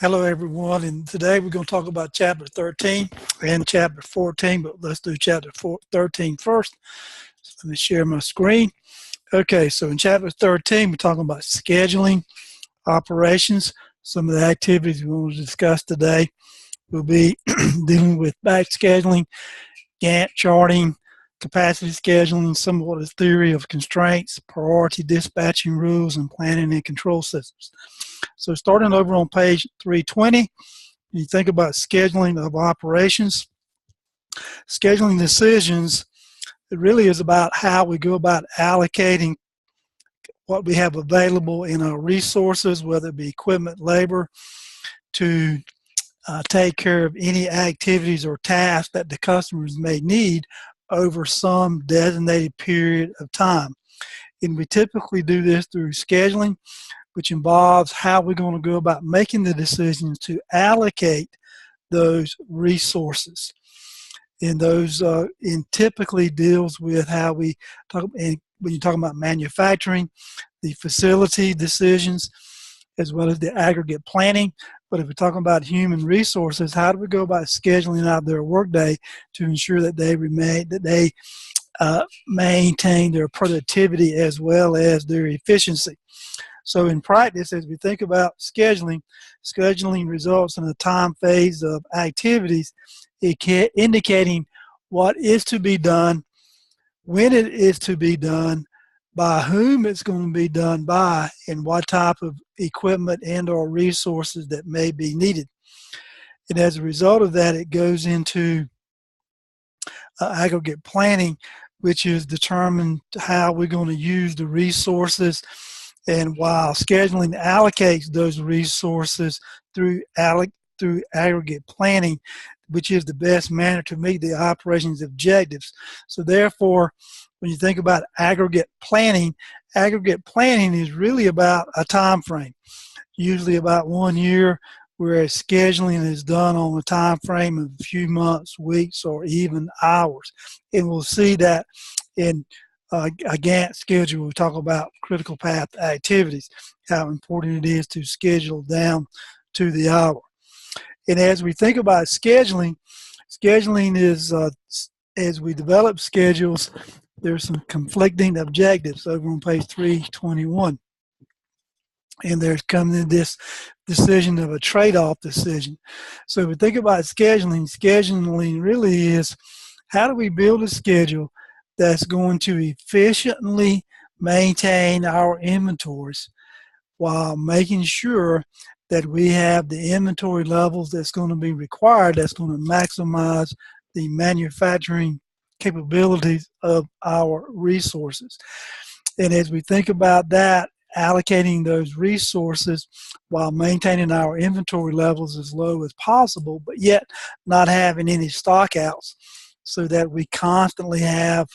Hello, everyone, and today we're going to talk about Chapter 13 and Chapter 14, but let's do Chapter 13 first. So let me share my screen. Okay, so in Chapter 13, we're talking about scheduling operations. Some of the activities we want to discuss today will be dealing with batch scheduling, Gantt charting, capacity scheduling, somewhat of theory of constraints, priority dispatching rules, and planning and control systems. So starting over on page 320, you think about scheduling of operations. Scheduling decisions, it really is about how we go about allocating what we have available in our resources, whether it be equipment, labor, to take care of any activities or tasks that the customers may need over some designated period of time. And we typically do this through scheduling, which involves how we're going to go about making the decisions to allocate those resources. And those typically deals with how we talk, and when you're talking about manufacturing, the facility decisions, as well as the aggregate planning. But if we're talking about human resources, how do we go about scheduling out their workday to ensure that they maintain their productivity as well as their efficiency? So in practice, as we think about scheduling, scheduling results in a time phase of activities, indicating what is to be done, when it is to be done, by whom it's going to be done by, and what type of equipment and or resources that may be needed. And as a result of that, it goes into aggregate planning, which is determined how we're going to use the resources. And while scheduling allocates those resources through aggregate planning, which is the best manner to meet the operations objectives. So therefore, when you think about aggregate planning is really about a time frame, usually about 1 year, whereas scheduling is done on a time frame of a few months, weeks, or even hours. And we'll see that in a Gantt schedule. We talk about critical path activities, how important it is to schedule down to the hour. And as we think about scheduling is, as we develop schedules, there's some conflicting objectives over on page 321. And there's coming in this decision of a trade-off decision. So if we think about scheduling really is how do we build a schedule that's going to efficiently maintain our inventories while making sure that we have the inventory levels that's going to be required, that's going to maximize the manufacturing capabilities of our resources. And as we think about that, allocating those resources while maintaining our inventory levels as low as possible, but yet not having any stockouts, so that we constantly have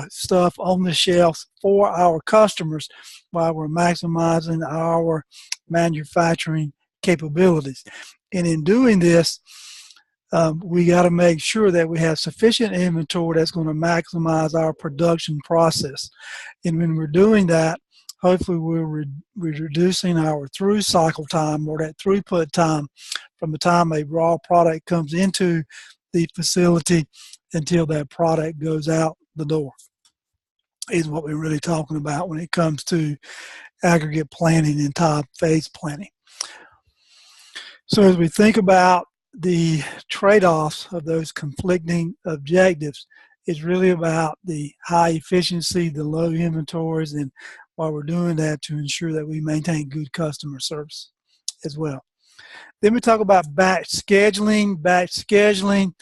stuff on the shelves for our customers while we're maximizing our manufacturing capabilities. And in doing this, we got to make sure that we have sufficient inventory that's going to maximize our production process. And when we're doing that, hopefully we're reducing our through cycle time, or that throughput time, from the time a raw product comes into the facility until that product goes out the door, is what we're really talking about when it comes to aggregate planning and time phase planning. So as we think about the trade-offs of those conflicting objectives, it's really about the high efficiency, the low inventories, and while we're doing that, to ensure that we maintain good customer service as well. Then we talk about batch scheduling. Batch scheduling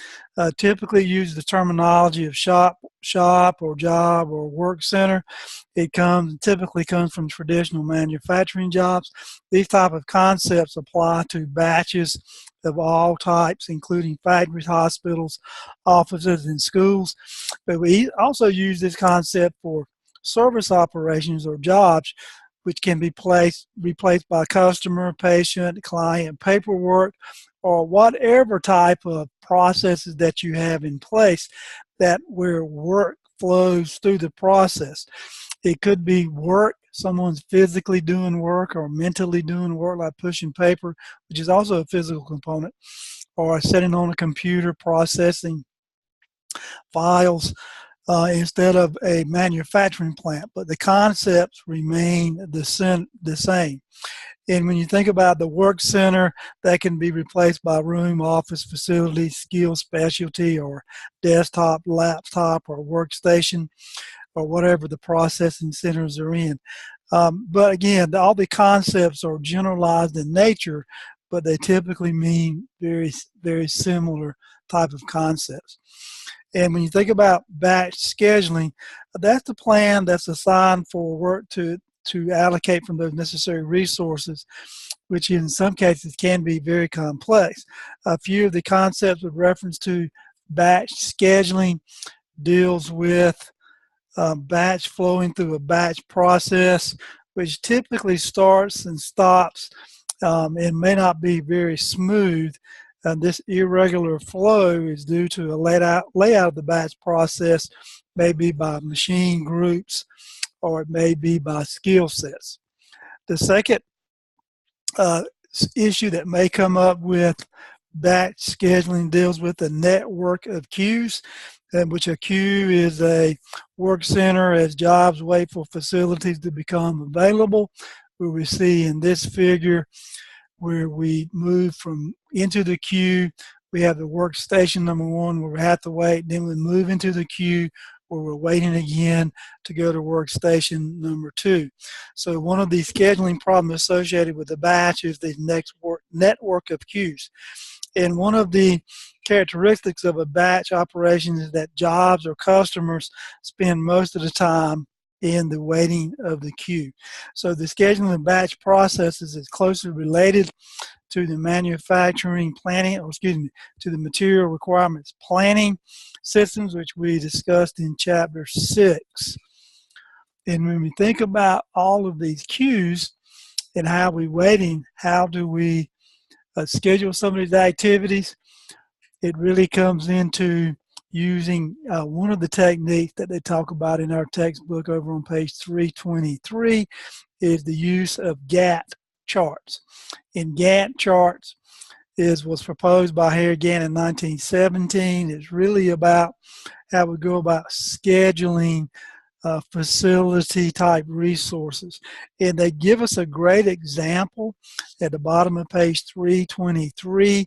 typically uses the terminology of shop or job or work center. It typically comes from traditional manufacturing jobs. These type of concepts apply to batches of all types, including factories, hospitals, offices, and schools. But we also use this concept for service operations or jobs, which can be replaced by customer, patient, client paperwork, or whatever type of processes that you have in place that where work flows through the process. It could be work someone's physically doing work or mentally doing work, like pushing paper, which is also a physical component, or sitting on a computer processing files, instead of a manufacturing plant. But the concepts remain the same. And when you think about the work center, that can be replaced by room, office, facility, skill, specialty, or desktop, laptop, or workstation, or whatever the processing centers are in. But again, all the concepts are generalized in nature, but they typically mean very, very similar type of concepts. And when you think about batch scheduling, that's the plan that's assigned for work to allocate from those necessary resources, which in some cases can be very complex. A few of the concepts with reference to batch scheduling deals with batch flowing through a batch process, which typically starts and stops and may not be very smooth. This irregular flow is due to a layout of the batch process, maybe by machine groups, or it may be by skill sets. The second issue that may come up with batch scheduling deals with the network of queues, in which a queue is a work center as jobs wait for facilities to become available, where we see in this figure where we move from into the queue. We have the workstation number one where we have to wait, then we move into the queue where we're waiting again to go to workstation number two. So one of the scheduling problems associated with the batch is the network of queues. And one of the characteristics of a batch operation is that jobs or customers spend most of the time in the waiting of the queue. So the scheduling of batch processes is closely related to the manufacturing planning, to the material requirements planning systems, which we discussed in chapter 6. And when we think about all of these queues and how we're waiting, how do we schedule some of these activities? It really comes into using one of the techniques that they talk about in our textbook over on page 323 is the use of Gantt charts. And Gantt charts was proposed by Harry Gantt in 1917. It's really about how we go about scheduling facility type resources. And they give us a great example at the bottom of page 323,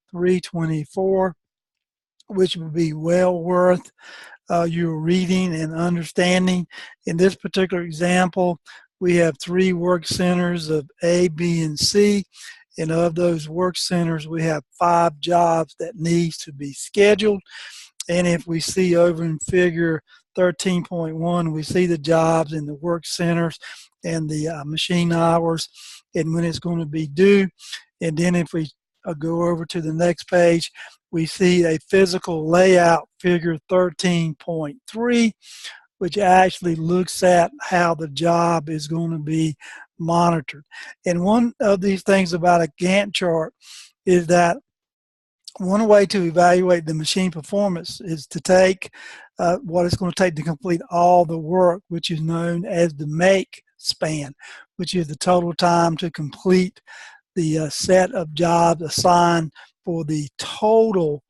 324, which would be well worth your reading and understanding. In this particular example, we have 3 work centers of A, B, and C. And of those work centers, we have 5 jobs that needs to be scheduled. And if we see over in figure 13.1, we see the jobs in the work centers and the machine hours and when it's going to be due. And then if we go over to the next page, we see a physical layout, figure 13.3, which actually looks at how the job is going to be monitored. And one of these things about a Gantt chart is that one way to evaluate the machine performance is to take what it's going to take to complete all the work, which is known as the make span, which is the total time to complete the set of jobs assigned for the total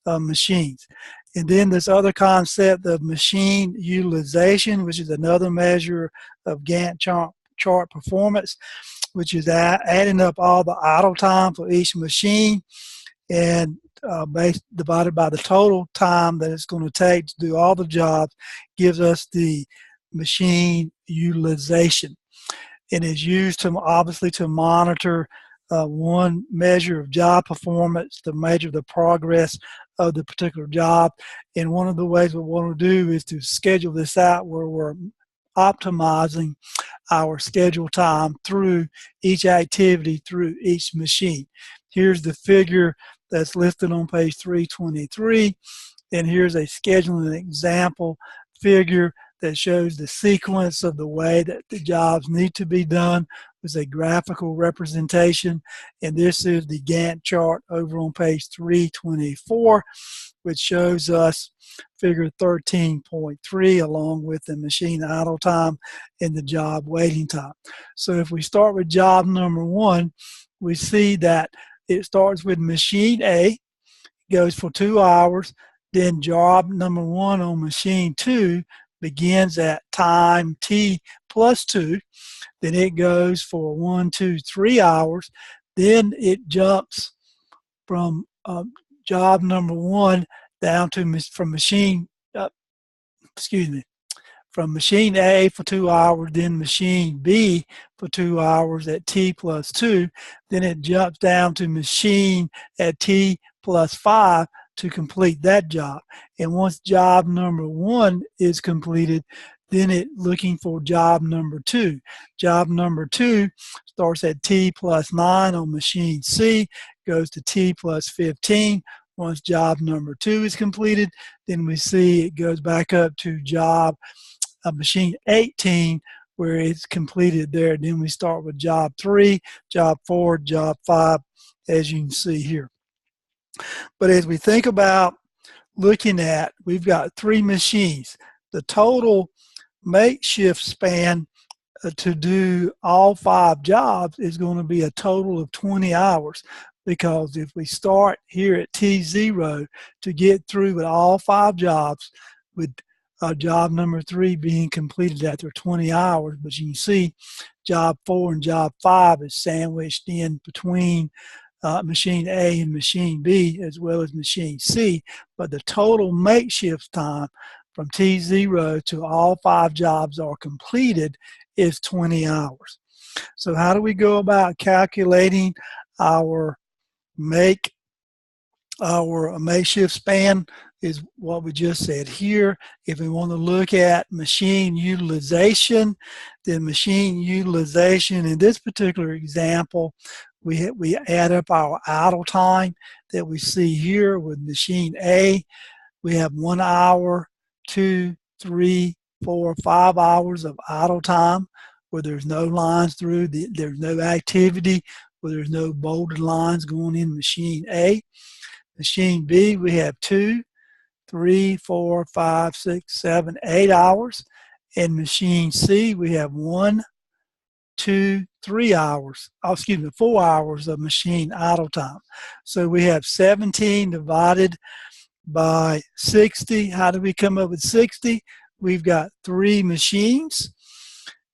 machines. And then this other concept of machine utilization, which is another measure of Gantt chart performance, which is adding up all the idle time for each machine and divided by the total time that it's going to take to do all the jobs, gives us the machine utilization. And is used to obviously to monitor one measure of job performance, to measure the progress of the particular job. And one of the ways we want to do is to schedule this out where we're optimizing our schedule time through each activity, through each machine. Here's the figure that's listed on page 323, and here's a scheduling example figure that shows the sequence of the way that the jobs need to be done is a graphical representation, and this is the Gantt chart over on page 324, which shows us figure 13.3 along with the machine idle time and the job waiting time. So if we start with job number 1, we see that it starts with machine A, goes for 2 hours, then job number 1 on machine 2 begins at time t plus 2, then it goes for 1, 2, 3 hours, then it jumps from job number 1 down to from machine from machine A for 2 hours, then machine B for 2 hours at t plus 2, then it jumps down to machine at t plus 5 to complete that job. And once job number 1 is completed, then it looking for job number 2. Job number 2 starts at t plus 9 on machine C, goes to t plus 15. Once job number 2 is completed, then we see it goes back up to job machine 18, where it's completed there. Then we start with job 3, job 4, job 5, as you can see here. But as we think about looking at, we've got 3 machines. The total makeshift span to do all 5 jobs is going to be a total of 20 hours. Because if we start here at T0 to get through with all 5 jobs, with job number 3 being completed after 20 hours, but you can see job 4 and job 5 is sandwiched in between machine A and machine B, as well as machine C, but the total makeshift time from T0 to all 5 jobs are completed is 20 hours. So how do we go about calculating our makeshift span? Is what we just said here. If we want to look at machine utilization, then machine utilization in this particular example, we add up our idle time that we see here with machine A. We have 1 hour, 2, 3, 4, 5 hours of idle time where there's no lines through, there's no activity, where there's no bolted lines going in machine A. Machine B, we have 2, 3, 4, 5, 6, 7, 8 hours. In machine C, we have 1, 2, 3 hours, 4 hours of machine idle time. So we have 17 divided by 60. How do we come up with 60? We've got 3 machines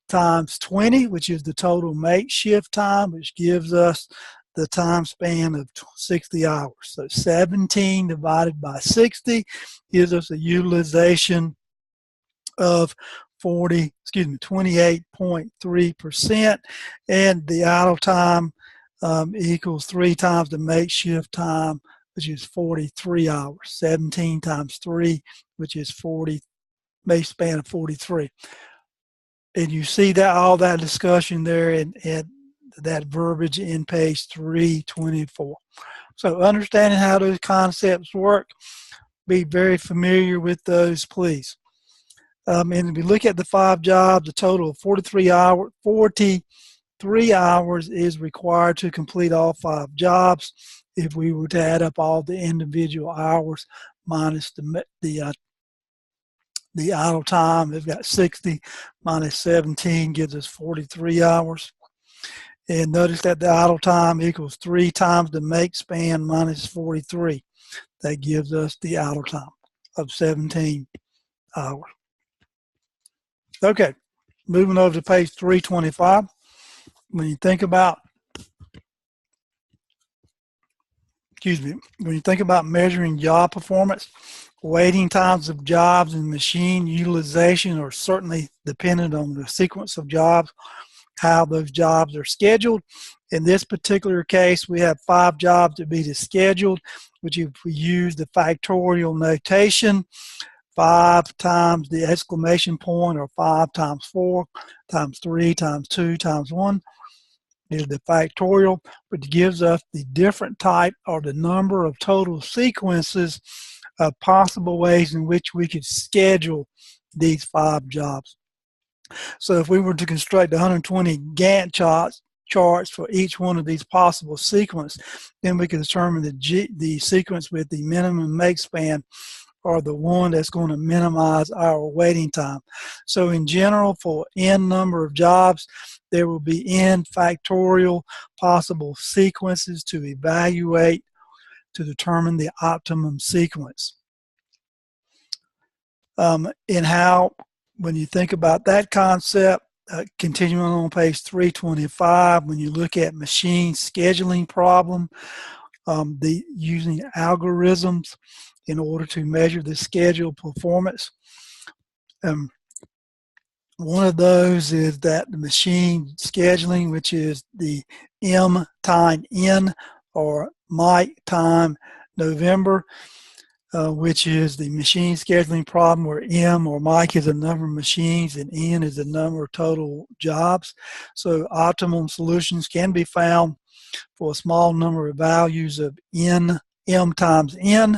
times 20, which is the total makeshift time, which gives us the time span of 60 hours. So 17 divided by 60 gives us a utilization of 28.3%, and the idle time equals 3 times the makeshift time, which is 43 hours. 17 times 3, which is 40, make span of 43. And you see that all that discussion there and that verbiage in page 324. So understanding how those concepts work, be very familiar with those, please. And if we look at the 5 jobs, a total of 43 hours is required to complete all 5 jobs. If we were to add up all the individual hours minus the idle time, we've got 60 minus 17 gives us 43 hours. And notice that the idle time equals 3 times the make span minus 43. That gives us the idle time of 17 hours. Okay, moving over to page 325. When you think about, when you think about measuring job performance, waiting times of jobs and machine utilization are certainly dependent on the sequence of jobs, how those jobs are scheduled. In this particular case, we have 5 jobs to be scheduled, which if we use the factorial notation, 5 times the exclamation point, or 5 times 4 times 3 times 2 times 1 is the factorial, which gives us the different type or the number of total sequences of possible ways in which we could schedule these 5 jobs. So if we were to construct 120 Gantt charts for each one of these possible sequences, then we can determine the sequence with the minimum make span, or the one that's going to minimize our waiting time. So in general, for n number of jobs, there will be n factorial possible sequences to evaluate to determine the optimum sequence. And how, when you think about that concept, continuing on page 325, when you look at machine scheduling problem, using algorithms in order to measure the schedule performance. One of those is that the machine scheduling, which is the M time N, or Mike time November, which is the machine scheduling problem, where M, or Mike, is the number of machines and N is the number of total jobs. So optimum solutions can be found for a small number of values of N, M times N.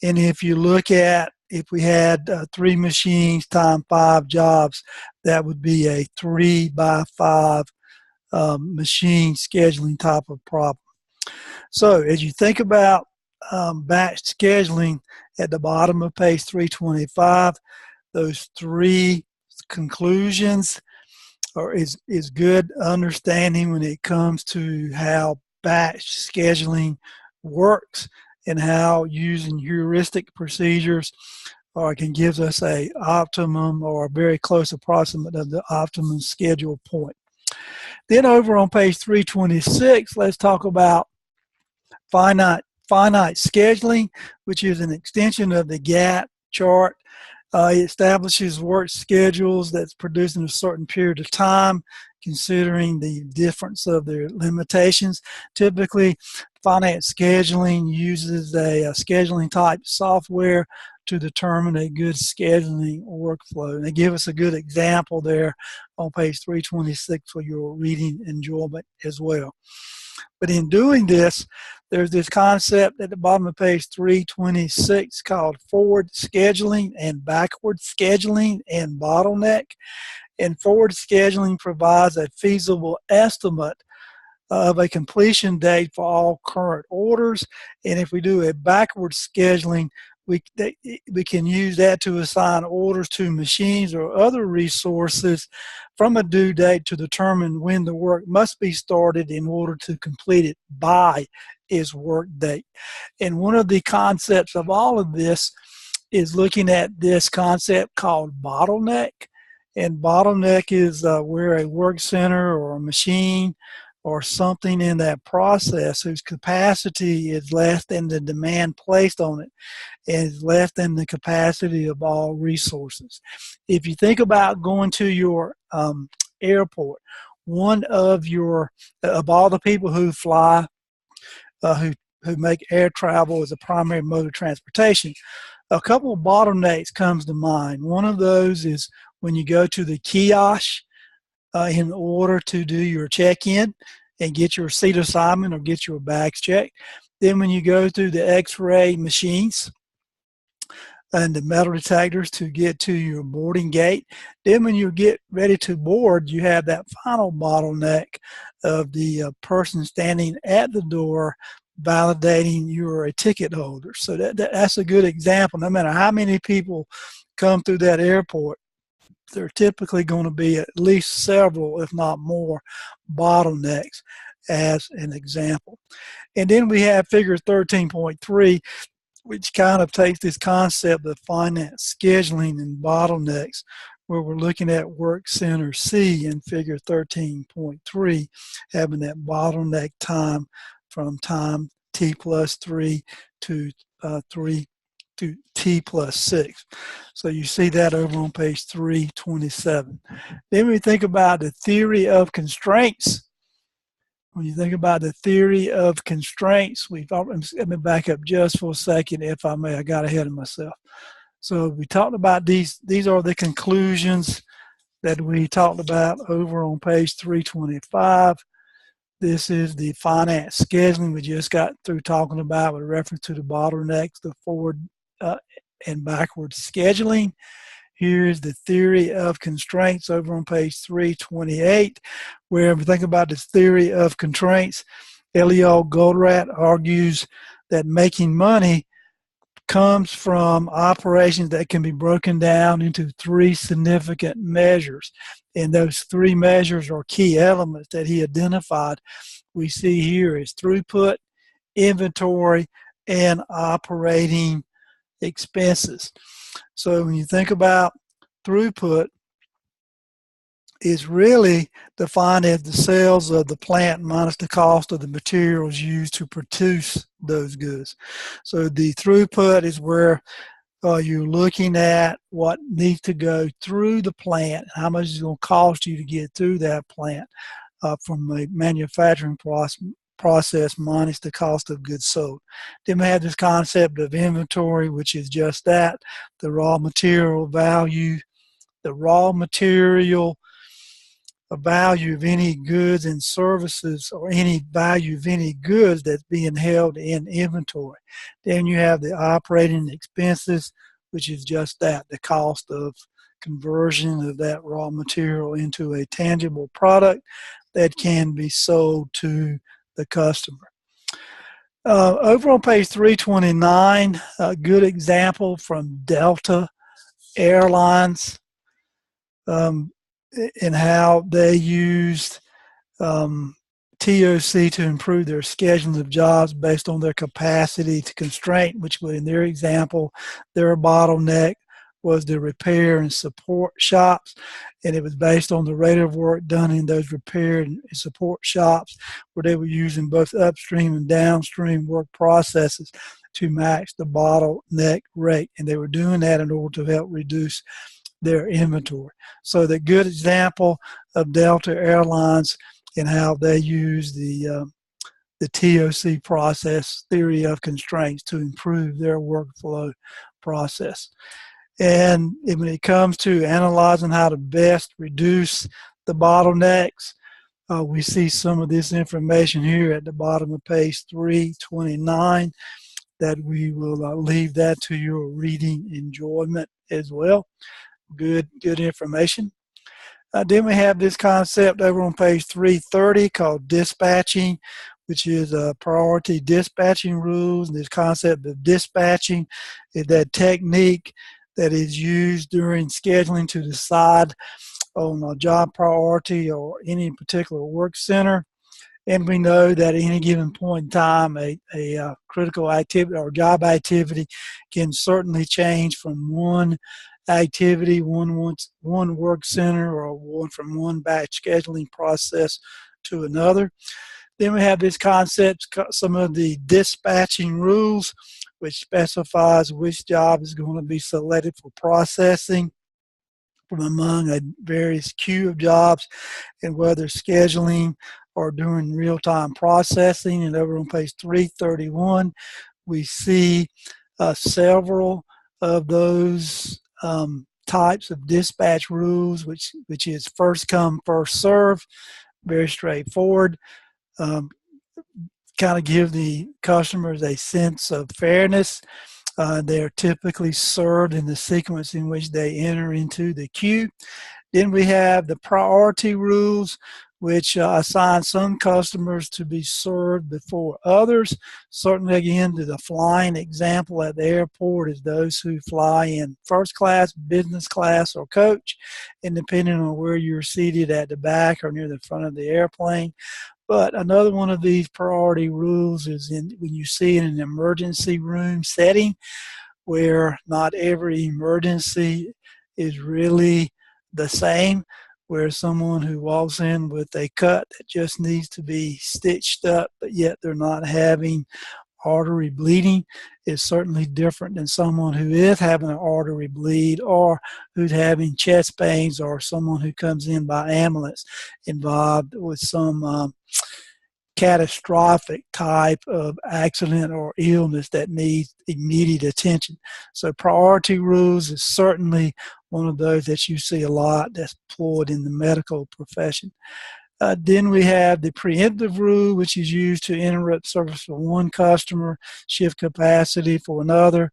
And if you look at, if we had 3 machines times 5 jobs, that would be a 3 by 5 machine scheduling type of problem. So as you think about batch scheduling, at the bottom of page 325, those 3 conclusions is good understanding when it comes to how batch scheduling works, and how using heuristic procedures can give us a optimum, or a very close approximate of the optimum schedule point. Then over on page 326, let's talk about finite scheduling, which is an extension of the Gantt chart. It establishes work schedules that's produced in a certain period of time, considering the difference of their limitations. Typically, finite scheduling uses a scheduling type software to determine a good scheduling workflow. And they give us a good example there on page 326 for your reading enjoyment as well. But in doing this, there's this concept at the bottom of page 326 called forward scheduling and backward scheduling and bottleneck. And forward scheduling provides a feasible estimate of a completion date for all current orders. And if we do a backward scheduling, we can use that to assign orders to machines or other resources from a due date to determine when the work must be started in order to complete it by its work date. And one of the concepts of all of this is looking at this concept called bottleneck. And bottleneck is where a work center or a machine or something in that process whose capacity is less than the demand placed on it, is less than the capacity of all resources. If you think about going to your airport, one of all the people who fly, who make air travel as a primary mode of transportation, a couple of bottlenecks comes to mind. One of those is when you go to the kiosk in order to do your check-in and get your seat assignment or get your bags checked. Then when you go through the x-ray machines and the metal detectors to get to your boarding gate. Then when you get ready to board, you have that final bottleneck of the person standing at the door validating you're a ticket holder. So that's a good example. No matter how many people come through that airport, there are typically going to be at least several, if not more, bottlenecks as an example. And then we have figure 13.3, which kind of takes this concept of finite scheduling and bottlenecks, where we're looking at work center C in figure 13.3, having that bottleneck time from time t plus 3 to 3 to t plus 6. So you see that over on page 327. Then we think about the theory of constraints. When you think about the theory of constraints, let me back up just for a second, if I may. I got ahead of myself. So we talked about these are the conclusions that we talked about over on page 325. This is the finite scheduling we just got through talking about with reference to the bottlenecks, the forward and backward scheduling. Here is the theory of constraints over on page 328, where if we think about this theory of constraints, Eliel Goldratt argues that making money comes from operations that can be broken down into three significant measures. And those three measures are key elements that he identified. We see here is throughput, inventory, and operating expenses. So when you think about throughput, is really defined as the sales of the plant minus the cost of the materials used to produce those goods. So the throughput is where you're looking at what needs to go through the plant, how much it's going to cost you to get through that plant from a manufacturing process minus the cost of goods sold. Then we have this concept of inventory, which is just that, the raw material value, the raw material value of any goods and services, or any value of any goods that's being held in inventory. Then you have the operating expenses, which is just that, the cost of conversion of that raw material into a tangible product that can be sold to the customer. Over on page 329, a good example from Delta Airlines, and how they used TOC to improve their scheduling of jobs based on their capacity to constraint, which in their example, their bottleneck was the repair and support shops, and it was based on the rate of work done in those repair and support shops, where they were using both upstream and downstream work processes to match the bottleneck rate, and they were doing that in order to help reduce their inventory. So the good example of Delta Airlines and how they use the TOC process, theory of constraints, to improve their workflow process. And when it comes to analyzing how to best reduce the bottlenecks, we see some of this information here at the bottom of page 329, that we will leave that to your reading enjoyment as well. Good information. Then we have this concept over on page 330 called dispatching, which is priority dispatching rules. This concept of dispatching is that technique that is used during scheduling to decide on a job priority or any particular work center. And we know that at any given point in time, a critical activity or job activity can certainly change from one activity, one work center, or one from one batch scheduling process to another. Then we have this concept, some of the dispatching rules, which specifies which job is going to be selected for processing from among a various queue of jobs, and whether scheduling or doing real-time processing. And over on page 331, we see several of those types of dispatch rules, which is first come, first serve, very straightforward. Kind of give the customers a sense of fairness. They're typically served in the sequence in which they enter into the queue. Then we have the priority rules, which assign some customers to be served before others. Certainly, again, to the flying example at the airport is those who fly in first class, business class, or coach, and depending on where you're seated at the back or near the front of the airplane. But another one of these priority rules is when you see in an emergency room setting, where not every emergency is really the same, where someone who walks in with a cut that just needs to be stitched up, but yet they're not having artery bleeding, is certainly different than someone who is having an artery bleed, or who's having chest pains, or someone who comes in by ambulance involved with some catastrophic type of accident or illness that needs immediate attention. So priority rules is certainly one of those that you see a lot that's employed in the medical profession. Then we have the preemptive rule, which is used to interrupt service for one customer, shift capacity for another,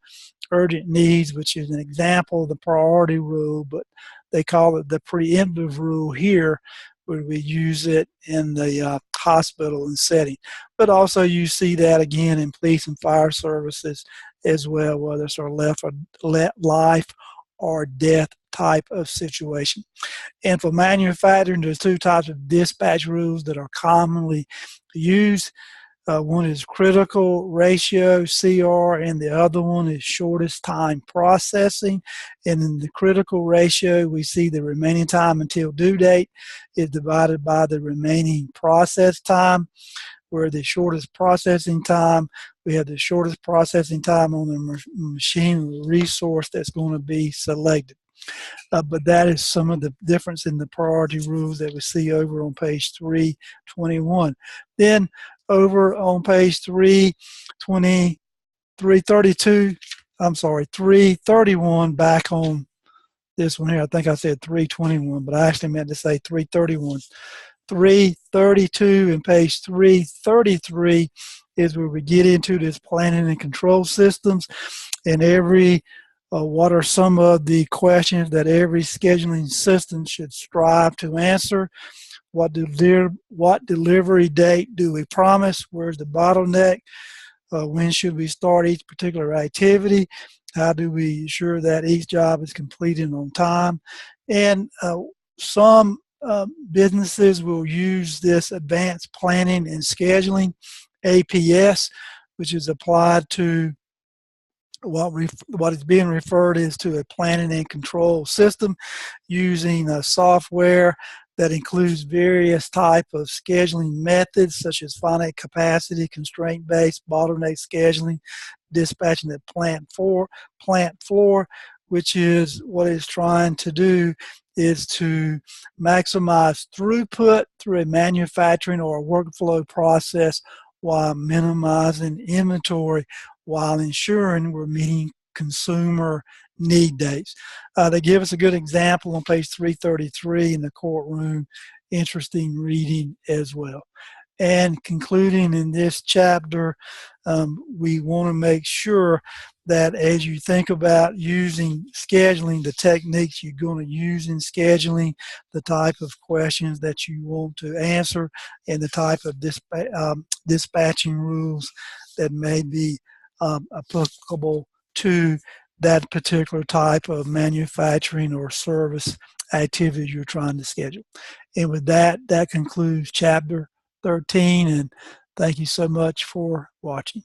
urgent needs, which is an example of the priority rule, but they call it the preemptive rule here, where we use it in the hospital and setting. But also you see that again in police and fire services as well, whether it's a life or death type of situation. And for manufacturing, there's two types of dispatch rules that are commonly used. One is critical ratio, CR, and the other one is shortest time processing. And in the critical ratio, we see the remaining time until due date is divided by the remaining process time, where the shortest processing time, we have the shortest processing time on the machine resource that's going to be selected. But that is some of the difference in the priority rules that we see over on page 321. Then over on page 331, back on this one here. I think I said 321, but I actually meant to say 331. 332 and page 333 is where we get into this planning and control systems, and what are some of the questions that every scheduling system should strive to answer? What delivery date do we promise? Where's the bottleneck? When should we start each particular activity? How do we ensure that each job is completed on time? And some businesses will use this advanced planning and scheduling, APS, which is applied to what is being referred is to a planning and control system using software that includes various type of scheduling methods such as finite capacity, constraint-based, bottleneck scheduling, dispatching at plant floor, which is what it's trying to do is to maximize throughput through a manufacturing or a workflow process while minimizing inventory, while ensuring we're meeting consumer need dates. They give us a good example on page 333 in the courtroom. Interesting reading as well. And concluding in this chapter, we want to make sure that as you think about using scheduling, the techniques you're going to use in scheduling, the type of questions that you want to answer, and the type of dispatching rules that may be applicable to that particular type of manufacturing or service activity you're trying to schedule. And with that, that concludes chapter 13, and thank you so much for watching.